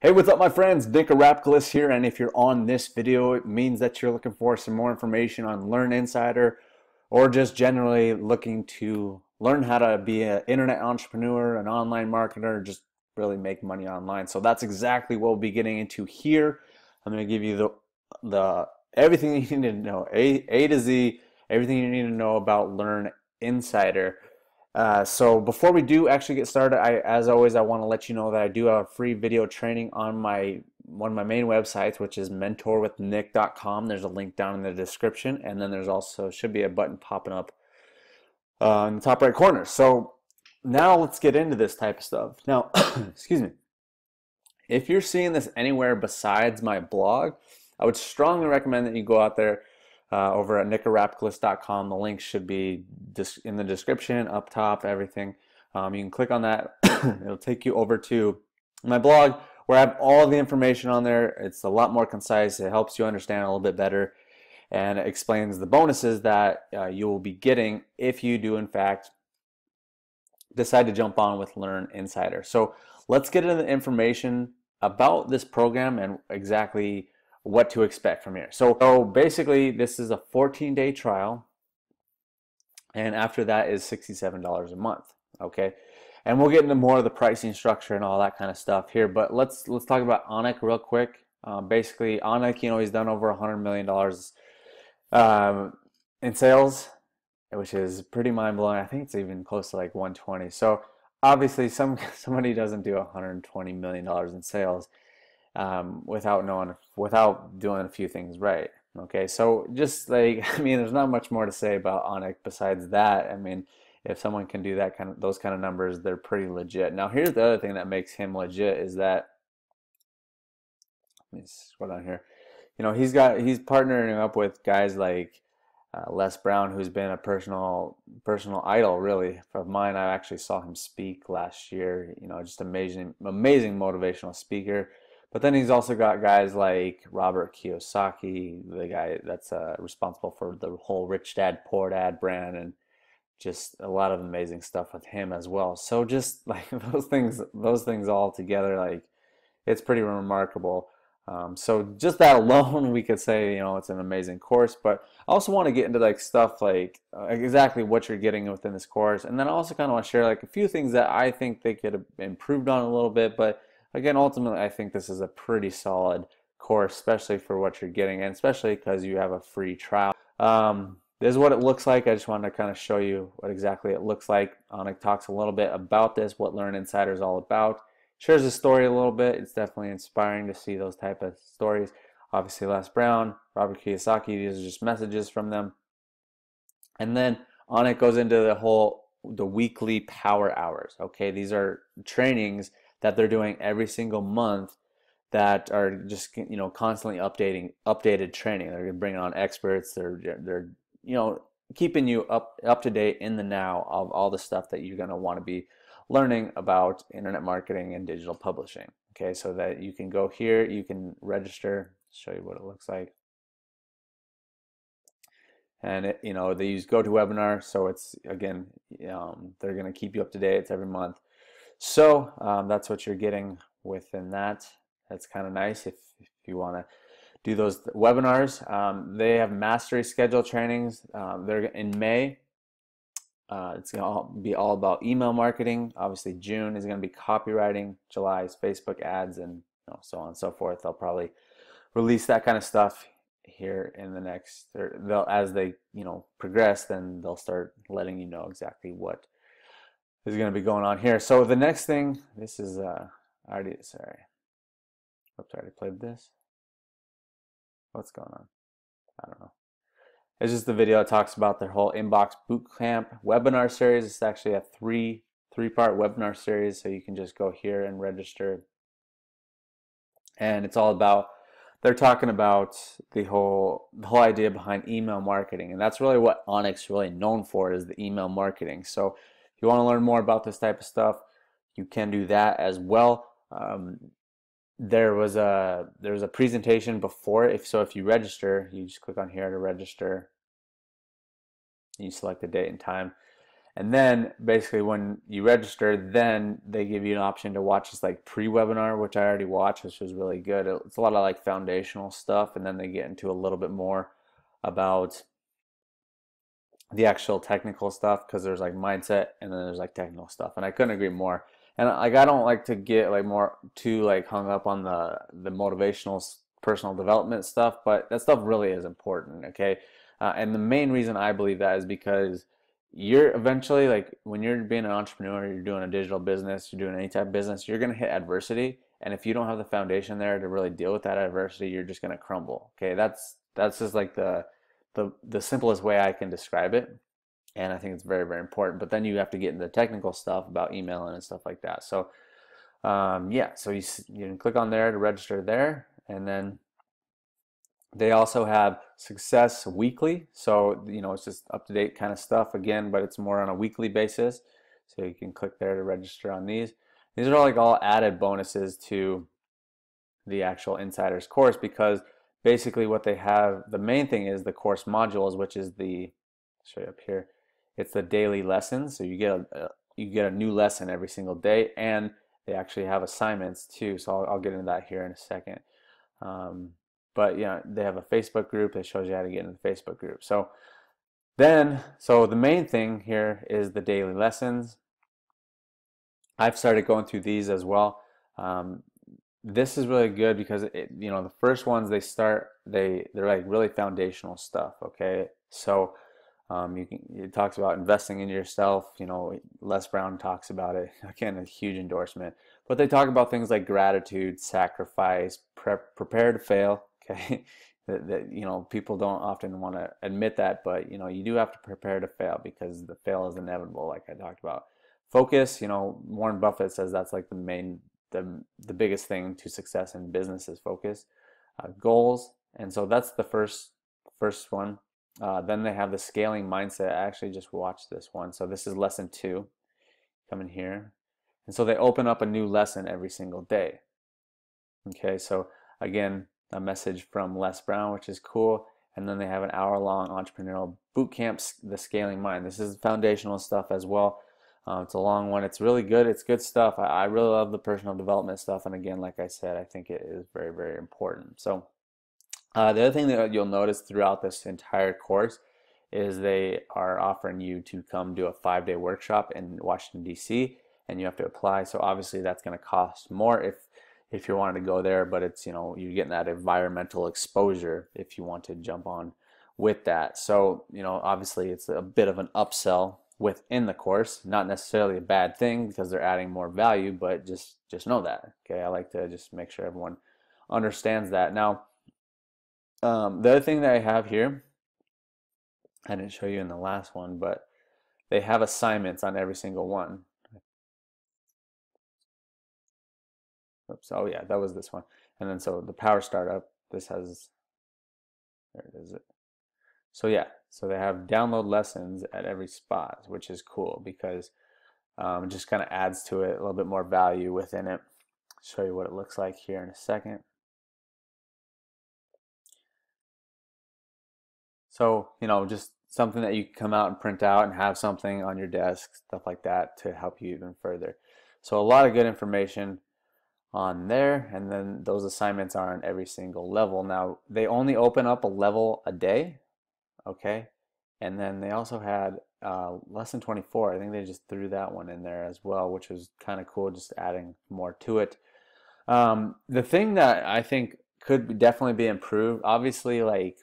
Hey, what's up, my friends? Nick Arapkalis here, and if you're on this video, it means that you're looking for some more information on Lurn Insider, or just generally looking to learn how to be an internet entrepreneur, an online marketer, just really make money online. So that's exactly what we'll be getting into here. I'm going to give you the everything you need to know, A to Z, everything you need to know about Lurn Insider. So before we do actually get started, as always, I want to let you know that I do have a free video training on one of my main websites, which is mentorwithnick.com. There's a link down in the description, and then there's also should be a button popping up in the top right corner. So now let's get into this type of stuff. Now, excuse me. If you're seeing this anywhere besides my blog, I would strongly recommend that you go out there over at nickarapkalis.com. The link should be in the description, up top, everything. You can click on that. It'll take you over to my blog where I have all the information on there. It's a lot more concise. It helps you understand a little bit better, and it explains the bonuses that you will be getting if you do, in fact, decide to jump on with Lurn Insider. So let's get into the information about this program and exactly what to expect from here. So basically, this is a 14-day trial, and after that is $67 a month. Okay, and we'll get into more of the pricing structure and all that kind of stuff here. But let's talk about Onic real quick. Basically, Onic, he's done over $100 million in sales, which is pretty mind-blowing. I think it's even close to like 120. So obviously, somebody doesn't do $120 million in sales without doing a few things right. Okay, so just like, there's not much more to say about Onic besides that. If someone can do those kind of numbers, they're pretty legit. Now, here's the other thing that makes him legit is that, let me scroll down here. He's partnering up with guys like Les Brown, who's been a personal idol, really, of mine. I actually saw him speak last year. Just amazing motivational speaker. But then he's also got guys like Robert Kiyosaki, the guy that's responsible for the whole Rich Dad Poor Dad brand, and just a lot of amazing stuff with him as well. So just like those things all together, like, it's pretty remarkable. So just that alone, we could say, it's an amazing course. But I also want to get into like stuff like exactly what you're getting within this course, and then I also kind of want to share like a few things that I think they could have improved on a little bit. But again, ultimately, I think this is a pretty solid course, especially for what you're getting, and especially because you have a free trial. This is what it looks like. I just wanted to kind of show you what exactly it looks like. Onic talks a little bit about this, what Lurn Insider is all about. Shares the story a little bit. It's definitely inspiring to see those type of stories. Obviously, Les Brown, Robert Kiyosaki, these are just messages from them. And then Onic goes into the weekly power hours. Okay, these are trainings that they're doing every single month that are just constantly updated training. They're bringing on experts. They're keeping you up to date in the now of all the stuff that you're going to want to be learning about internet marketing and digital publishing. Okay, so that you can go here, you can register, show you what it looks like. And they use GoToWebinar, so it's, again, they're going to keep you up to date. It's every month. So that's what you're getting within that. That's kind of nice if you want to do those webinars. They have mastery schedule trainings. They're in May. It's going to be all about email marketing. Obviously, June is going to be copywriting. July is Facebook ads, and so on and so forth. They'll probably release that kind of stuff here in the next, or as they progress, then they'll start letting you know exactly what is going to be going on here. So the next thing, this is I already played this. What's going on? I don't know. It's just the video that talks about their whole inbox bootcamp webinar series. It's actually a three-part webinar series, so you can just go here and register. And it's all about, they're talking about the whole idea behind email marketing, and that's really what Onic's really known for, is the email marketing. So if you want to learn more about this type of stuff, you can do that as well. There was a presentation before. If you register, you just click on here to register. You select the date and time, And then basically when you register, then they give you an option to watch this like pre-webinar, which I already watched, which was really good. It's a lot of like foundational stuff, and then they get into a little bit more about the actual technical stuff, because there's like mindset and then there's like technical stuff, and I couldn't agree more. And like I don't like to get like more too like hung up on the motivational personal development stuff, but that stuff really is important, okay? And the main reason I believe that is because you're eventually, like when you're being an entrepreneur, you're doing a digital business, you're doing any type of business, you're going to hit adversity, and if you don't have the foundation there to really deal with that adversity, you're just going to crumble. Okay, that's just like the simplest way I can describe it, and I think it's very, very important. But then you have to get into the technical stuff about emailing and stuff like that. So yeah, so you can click on there to register there, and then they also have Success Weekly. So it's just up-to-date kind of stuff again, but it's more on a weekly basis. So you can click there to register on these. These are like all added bonuses to the actual Insiders course, because basically what they have, the main thing is the course modules, which is I'll show you up here. It's the daily lessons. So you get a new lesson every single day, and they actually have assignments too. So I'll get into that here in a second. But yeah, they have a Facebook group that shows you how to get into the Facebook group. So the main thing here is the daily lessons. I've started going through these as well. This is really good because the first ones they're like really foundational stuff. Okay, so it talks about investing in yourself. Les Brown talks about it. Again, a huge endorsement. But they talk about things like gratitude, sacrifice, prepare to fail. Okay, that people don't often want to admit that, but you do have to prepare to fail, because the fail is inevitable, like I talked about. Focus. Warren Buffett says that's like the biggest thing to success in business is focus. Goals, and so that's the first one. Then they have the scaling mindset. I actually just watched this one. So this is lesson 2. Come in here. And so they open up a new lesson every single day. Okay, so again, a message from Les Brown, which is cool. And then they have an hour-long entrepreneurial boot camp, the scaling mind. This is foundational stuff as well. It's a long one. It's really good. It's good stuff. I really love the personal development stuff. And again, like I said, I think it is very, very important. So the other thing that you'll notice throughout this entire course is they are offering you to come do a 5-day workshop in Washington, D.C., and you have to apply. So obviously that's going to cost more if you're wanting to go there, but it's, you're getting that environmental exposure if you want to jump on with that. So, obviously it's a bit of an upsell within the course, not necessarily a bad thing because they're adding more value, but just know that. Okay, I like to just make sure everyone understands that. Now, the other thing that I have here, I didn't show you in the last one, but they have assignments on every single one. Oops, oh yeah, that was this one. And then so the Power Startup, this has, there it is. So yeah, so they have download lessons at every spot, which is cool because it just kind of adds to it a little bit more value within it. I'll show you what it looks like here in a second. So, just something that you can come out and print out and have something on your desk, stuff like that, to help you even further. So a lot of good information on there, and then those assignments are on every single level. Now, they only open up a level a day, okay? And then they also had lesson 24. I think they just threw that one in there as well, which was kind of cool, just adding more to it. The thing that I think could definitely be improved, obviously, like,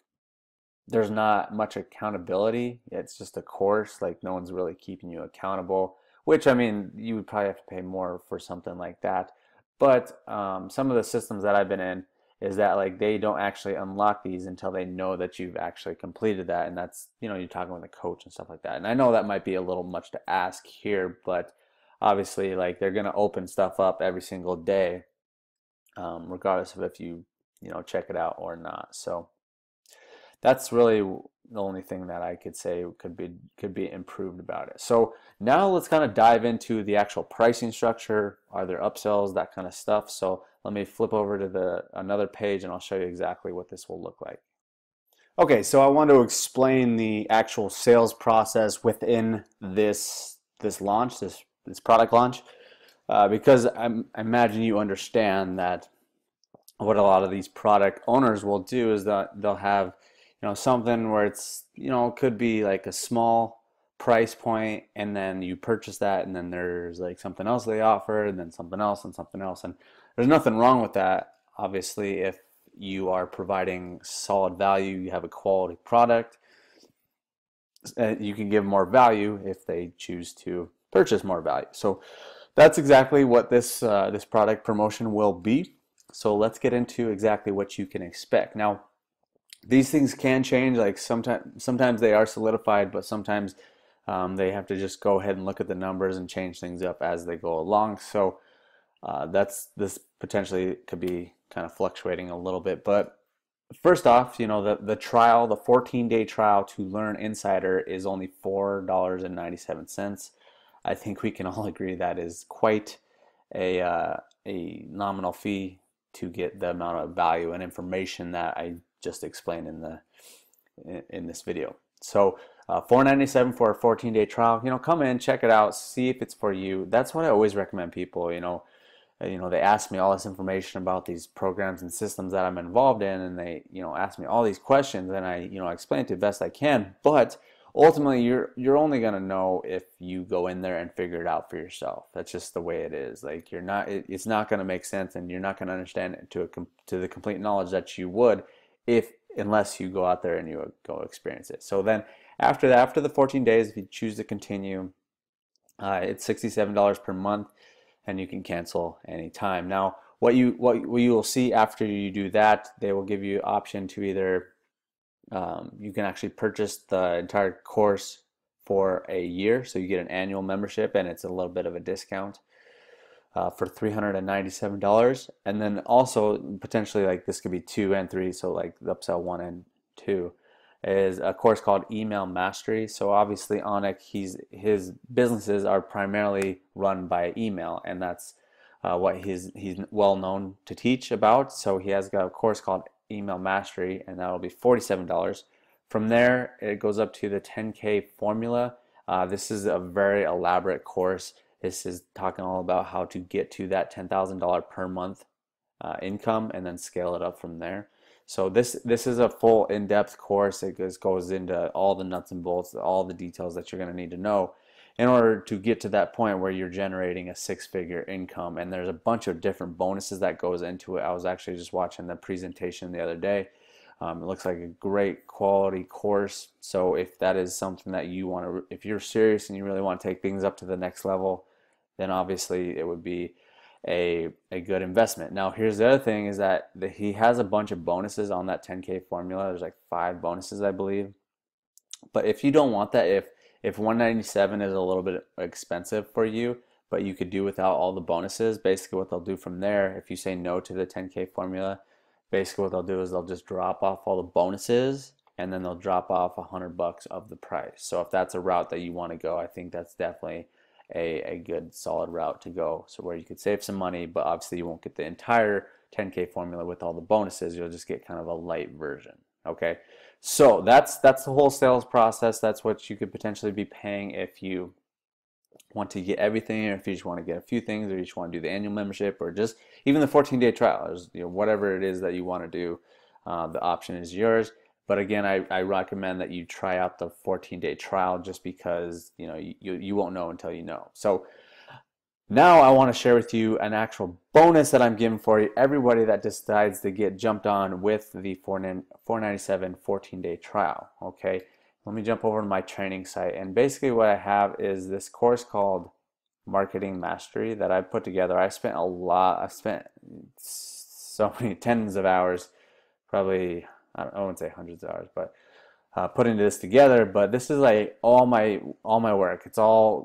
there's not much accountability. It's just a course. Like, no one's really keeping you accountable, which, I mean, you would probably have to pay more for something like that. But some of the systems that I've been in is that like they don't actually unlock these until they know that you've actually completed that, and that's, you're talking with a coach and stuff like that. And I know that might be a little much to ask here, but obviously like they're going to open stuff up every single day, regardless of if you check it out or not. So that's really the only thing that I could say could be improved about it. So now let's kind of dive into the actual pricing structure. Are there upsells, that kind of stuff? So let me flip over to another page and I'll show you exactly what this will look like. Okay, so I want to explain the actual sales process within this launch, this product launch, because I imagine you understand that what a lot of these product owners will do is that they'll have, something where it's, could be like a small price point, and then you purchase that, and then there's like something else they offer, and then something else and something else, and there's nothing wrong with that, obviously, if you are providing solid value, you have a quality product, you can give more value if they choose to purchase more value. So that's exactly what this product promotion will be. So let's get into exactly what you can expect. Now, these things can change. Like sometimes they are solidified, but sometimes they have to just go ahead and look at the numbers and change things up as they go along. So this potentially could be kind of fluctuating a little bit. But first off, the trial, the 14-day trial to Lurn Insider is only $4.97. I think we can all agree that is quite a nominal fee to get the amount of value and information that I just explained in this video. So $4.97 for a 14-day trial. Come in, check it out, see if it's for you. That's what I always recommend people. They ask me all this information about these programs and systems that I'm involved in, and they ask me all these questions, and I explain it to the best I can. But ultimately, you're only gonna know if you go in there and figure it out for yourself. That's just the way it is. Like it's not gonna make sense, and you're not gonna understand it to the complete knowledge that you would unless you go out there and you go experience it. So then after that, after the 14 days, if you choose to continue, it's $67 per month, and you can cancel anytime. Now, what you will see after you do that, they will give you option to either you can actually purchase the entire course for a year, so you get an annual membership, and it's a little bit of a discount for $397. And then also potentially, like, this could be 2 and 3, so like the upsell 1 and 2 is a course called Email Mastery. So obviously Onic, his businesses are primarily run by email, and that's what he's well known to teach about. So he has got a course called Email Mastery, and that'll be $47. From there, it goes up to the 10K formula. This is a very elaborate course. This is talking all about how to get to that $10,000 per month income, and then scale it up from there. So this is a full in-depth course. It goes into all the nuts and bolts, all the details that you're going to need to know in order to get to that point where you're generating a six-figure income. And there's a bunch of different bonuses that goes into it. I was actually just watching the presentation the other day. It looks like a great quality course. So if that is something that you want to, if you're serious and you really want to take things up to the next level, then obviously it would be a good investment. Now, here's the other thing, is that he has a bunch of bonuses on that 10K formula. There's like 5 bonuses, I believe. But if you don't want that, if 197 is a little bit expensive for you, but you could do without all the bonuses, basically what they'll do from there, if you say no to the 10K formula, basically what they'll do is they'll just drop off all the bonuses, and then they'll drop off $100 of the price. So if that's a route that you want to go, I think that's definitely a good solid route to go, so where you could save some money, but obviously you won't get the entire 10K formula with all the bonuses. You'll just get kind of a light version. Okay, so that's the whole sales process. That's what you could potentially be paying if you want to get everything, or if you just want to get a few things, or you just want to do the annual membership, or just even the 14-day trial. Whatever it is that you want to do, the option is yours. But again, I recommend that you try out the 14-day trial, just because you won't know until you know. So now I want to share with you an actual bonus that I'm giving for everybody that decides to get jumped on with the $497 14-day trial. Okay, let me jump over to my training site, and basically what I have is this course called Marketing Mastery that I put together. I spent so many tens of hours, probably, I wouldn't say hundreds of hours, but putting this together. But this is like all my work. It's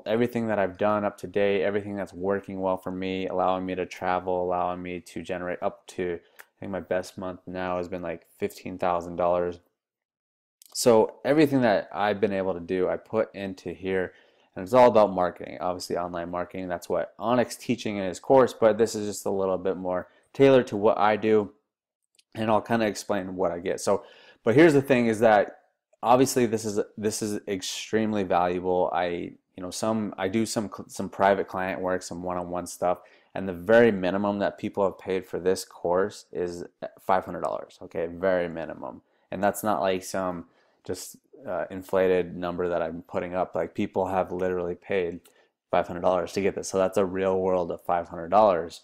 everything that I've done up to date, everything that's working well for me, allowing me to travel, allowing me to generate up to, I think my best month now has been like $15,000. So everything that I've been able to do, I put into here, and it's all about marketing. Obviously, online marketing. That's what Onic's teaching in his course, but this is just a little bit more tailored to what I do, and I'll kind of explain what I get. So But here's the thing: is that obviously this is extremely valuable. I do some private client work, some one-on-one stuff, and the very minimum that people have paid for this course is $500. Okay, very minimum, and that's not like some just inflated number that I'm putting up. Like people have literally paid $500 to get this, so that's a real world of $500.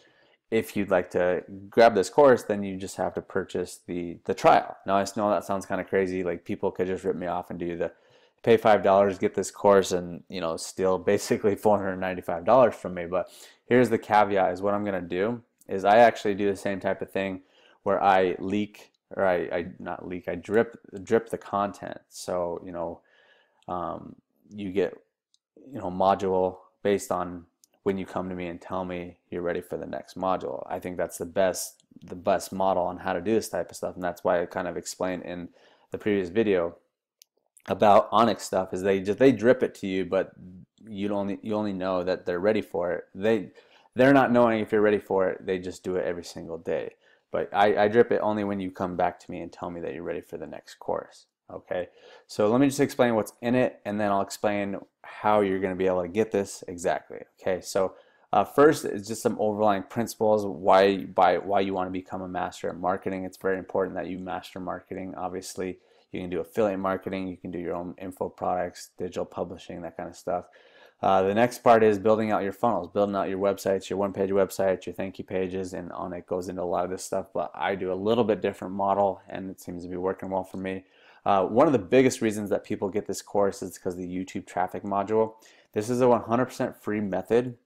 If you'd like to grab this course, then you just have to purchase the trial. Now I know that sounds kind of crazy. Like people could just rip me off and do the pay $5, get this course, and steal basically $495 from me. But here's the caveat: is what I'm gonna do is I actually do the same type of thing where I leak, or I not leak, I drip the content. So you get module based on when you come to me and tell me you're ready for the next module. I think that's the best model on how to do this type of stuff, and that's why I kind of explained in the previous video about Onic stuff. Is they drip it to you, but you only know that they're ready for it. They're not knowing if you're ready for it. They just do it every single day. But I drip it only when you come back to me and tell me that you're ready for the next course. Okay, so let me just explain what's in it, and then I'll explain how you're going to be able to get this exactly. Okay, so first is just some overlying principles why you want to become a master at marketing. It's very important that you master marketing. Obviously, you can do affiliate marketing, you can do your own info products, digital publishing, that kind of stuff. The next part is building out your funnels, building out your websites, your one-page websites, your thank you pages, and Onic goes into a lot of this stuff, but I do a little bit different model, and it seems to be working well for me. One of the biggest reasons that people get this course is because of the YouTube traffic module. This is a 100% free method,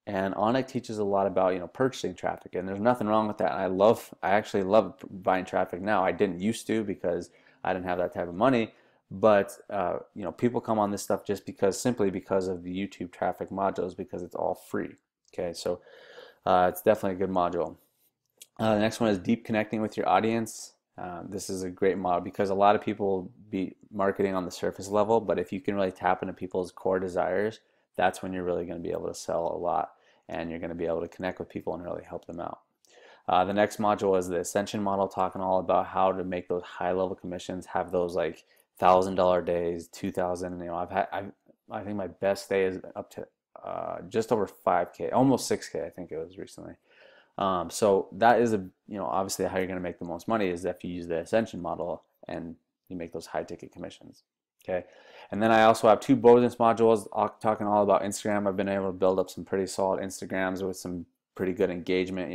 and Onic teaches a lot about purchasing traffic, and there's nothing wrong with that. I actually love buying traffic now. I didn't used to because I didn't have that type of money, but people come on this stuff simply because of the YouTube traffic modules, because it's all free. Okay, so it's definitely a good module. The next one is deep connecting with your audience. This is a great model because a lot of people be marketing on the surface level, but if you can really tap into people's core desires, that's when you're really going to be able to sell a lot, and you're going to be able to connect with people and really help them out. The next module is the Ascension model, talking all about how to make those high-level commissions, have those like $1,000 days, 2,000. I think my best day is up to just over 5K, almost 6K. I think it was recently. So that is obviously how you're going to make the most money is if you use the Ascension model and you make those high-ticket commissions. Okay, and then I also have 2 bonus modules talking all about Instagram. I've been able to build up some pretty solid Instagrams with some pretty good engagement.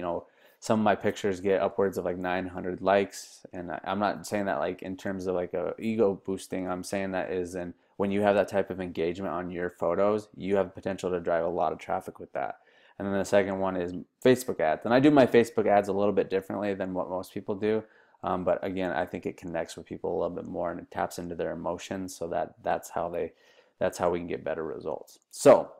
Some of my pictures get upwards of like 900 likes, and I'm not saying that like in terms of like a ego boosting. I'm saying that is when you have that type of engagement on your photos, you have potential to drive a lot of traffic with that. And then the second one is Facebook ads, and I do my Facebook ads a little bit differently than what most people do. But again, I think it connects with people a little bit more, and it taps into their emotions, so that's how we can get better results. So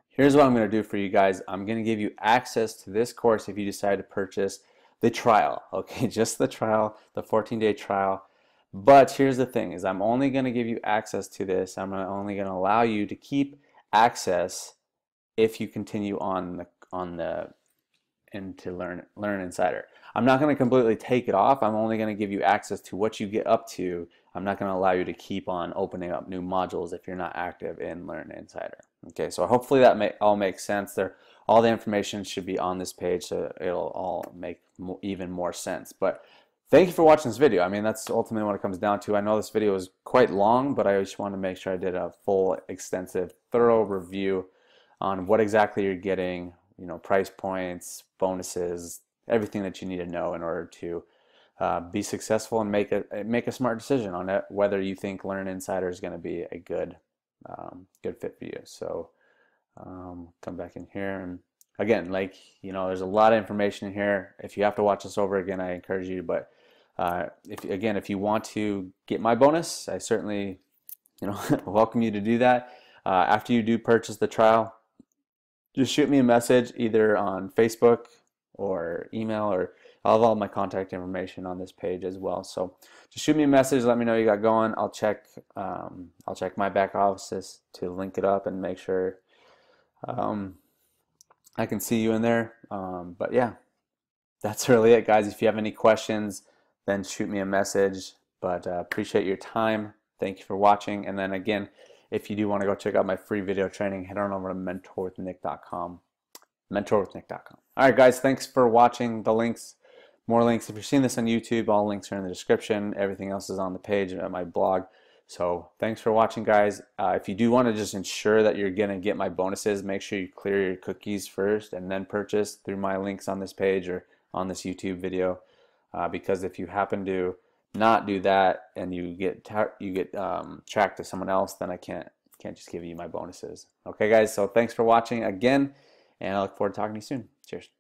here's what I'm going to do for you guys. I'm going to give you access to this course if you decide to purchase the trial. Okay, just the trial, the 14-day trial. But here's the thing: is I'm only going to give you access to this. Only going to allow you to keep access if you continue into Lurn Insider. I'm not going to completely take it off. I'm only going to give you access to what you get up to. I'm not going to allow you to keep on opening up new modules if you're not active in Lurn Insider. Okay, so hopefully that all makes sense. All the information should be on this page, so it'll all make even more sense. But thank you for watching this video. I mean, that's ultimately what it comes down to. I know this video is quite long, but I just wanted to make sure I did a full, extensive, thorough review on what exactly you're getting, price points, bonuses, everything that you need to know in order to be successful and make a smart decision on it, whether you think Lurn Insider is going to be a good fit for you. So come back in here, and again, there's a lot of information in here. If you have to watch this over again, I encourage you. But if you want to get my bonus, I certainly welcome you to do that. After you do purchase the trial, just shoot me a message either on Facebook or email, or I'll have all my contact information on this page as well. So just shoot me a message, let me know you got going. I'll check my back office to link it up and make sure I can see you in there. But yeah, that's really it, guys. If you have any questions, then shoot me a message. But appreciate your time. Thank you for watching. And then again, if you do want to go check out my free video training, head on over to mentorwithnick.com. Mentorwithnick.com. All right, guys, thanks for watching. The links, more links. If you're seeing this on YouTube, all links are in the description. Everything else is on the page at my blog. So thanks for watching, guys. If you do want to just ensure that you're going to get my bonuses, make sure you clear your cookies first and then purchase through my links on this page or on this YouTube video. Because if you happen to not do that and you get tracked to someone else, then I can't just give you my bonuses. Okay, guys, so thanks for watching again, and I look forward to talking to you soon. Cheers.